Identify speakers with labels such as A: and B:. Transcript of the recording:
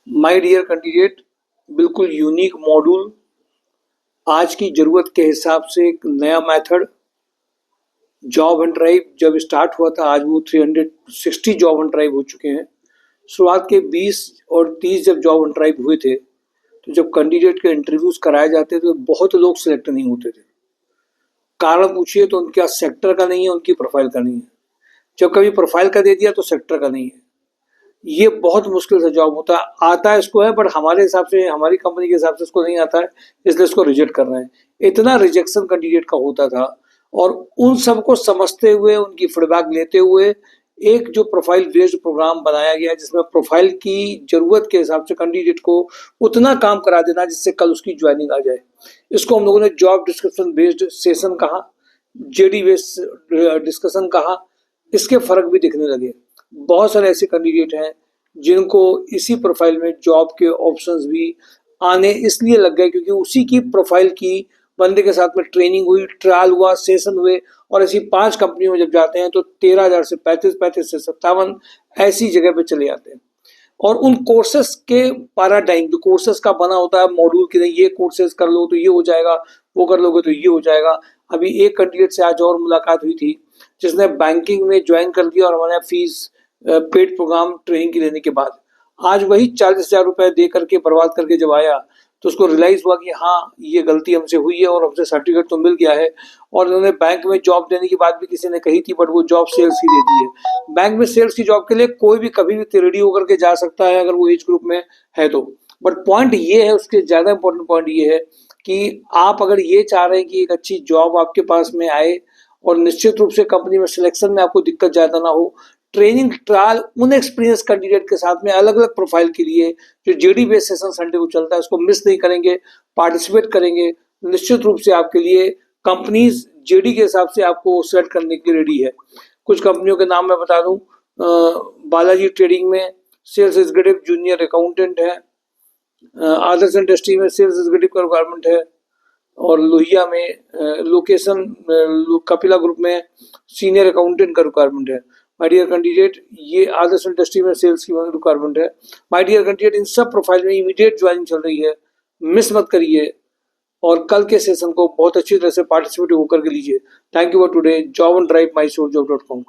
A: My dear candidate, बिल्कुल unique module, आज की ज़रूरत के हिसाब से एक नया मेथड। जॉब एंड ड्राइव जब स्टार्ट हुआ था, आज वो 360 जॉब एंड ड्राइव हो चुके हैं। शुरुआत के 20 और 30 जब जॉब एंड ड्राइव हुए थे, तो जब कैंडिडेट के इंटरव्यूज कराए जाते थे तो बहुत लोग सिलेक्ट नहीं होते थे। कारण पूछिए तो उनका सेक्टर का नहीं है, उनकी प्रोफाइल का नहीं है। जब कभी प्रोफाइल का दे दिया तो सेक्टर का नहीं है। ये बहुत मुश्किल से जॉब होता है, आता है इसको है, बट हमारे हिसाब से, हमारी कंपनी के हिसाब से इसको नहीं आता है, इसलिए इसको रिजेक्ट कर रहे हैं। इतना रिजेक्शन कैंडिडेट का होता था, और उन सबको समझते हुए, उनकी फीडबैक लेते हुए एक जो प्रोफाइल बेस्ड प्रोग्राम बनाया गया है, जिसमें प्रोफाइल की जरूरत के हिसाब से कैंडिडेट को उतना काम करा देना जिससे कल उसकी ज्वाइनिंग आ जाए। इसको हम लोगों ने जॉब डिस्क्रिप्शन बेस्ड सेशन कहा, जेडी बेस्ड डिस्कशन कहा। इसके फर्क भी दिखने लगे। बहुत सारे ऐसे कैंडिडेट हैं जिनको इसी प्रोफाइल में जॉब के ऑप्शंस भी आने इसलिए लग गए क्योंकि उसी की प्रोफाइल की बंदे के साथ में ट्रेनिंग हुई, ट्रायल हुआ, सेशन हुए, और ऐसी 5 कंपनियों में जब जाते हैं तो 13,000 से 35, 35 से 57 ऐसी जगह पे चले जाते हैं। और उन कोर्सेस के पैराडाइम, जो कोर्सेस का बना होता है मॉड्यूल की, ये कोर्सेस कर लो तो ये हो जाएगा, वो कर लोगे तो ये हो जाएगा। अभी एक कैंडिडेट से आज और मुलाकात हुई थी जिसने बैंकिंग में ज्वाइन कर दिया, और हमारे फीस पेड प्रोग्राम ट्रेनिंग की लेने के बाद आज वही 40,000 रुपए दे करके बर्बाद करके जब आया तो उसको रियलाइज हुआ कि हाँ, ये गलती हमसे हुई है, और हमसे सर्टिफिकेट तो मिल गया है। और उन्होंने बैंक में जॉब देने की बात भी किसी ने कही थी, बट वो जॉब सेल्स की दे दी है। बैंक में सेल्स की जॉब के लिए कोई भी कभी भी रेडी होकर के जा सकता है अगर वो एज ग्रुप में है तो। बट पॉइंट ये है, उसके ज्यादा इंपॉर्टेंट पॉइंट ये है कि आप अगर ये चाह रहे हैं कि एक अच्छी जॉब आपके पास में आए और निश्चित रूप से कंपनी में सिलेक्शन में आपको दिक्कत ज्यादा ना हो, ट्रेनिंग ट्रायल उन एक्सपीरियंस कैंडिडेट के साथ में अलग अलग प्रोफाइल के लिए जो जेडी बेस सेशन संडे को चलता है, उसको मिस नहीं करेंगे, पार्टिसिपेट करेंगे। निश्चित रूप से आपके लिए कंपनीज जेडी के हिसाब से आपको सेलेक्ट करने के लिए रेडी है। कुछ कंपनियों के नाम मैं बता दूं, बालाजी ट्रेडिंग में सेल्स एग्जीक्यूटिव जूनियर अकाउंटेंट है, आदर्श इंडस्ट्री में सेल्स एग्जीक्यूटिव का रिक्वायरमेंट है, और लोहिया में लोकेशन कपिला ग्रुप में सीनियर अकाउंटेंट का रिक्वायरमेंट है। माय डियर कैंडिडेट, ये आदर्श इंडस्ट्री में सेल्स की रिक्वायरमेंट है। माय डियर कैंडिडेट, इन सब प्रोफाइल में इमीडिएट ज्वाइनिंग चल रही है, मिस मत करिए, और कल के सेशन को बहुत अच्छी तरह से पार्टिसिपेट होकर के लीजिए। Thank you for today. Job and drive my shore जॉब.com।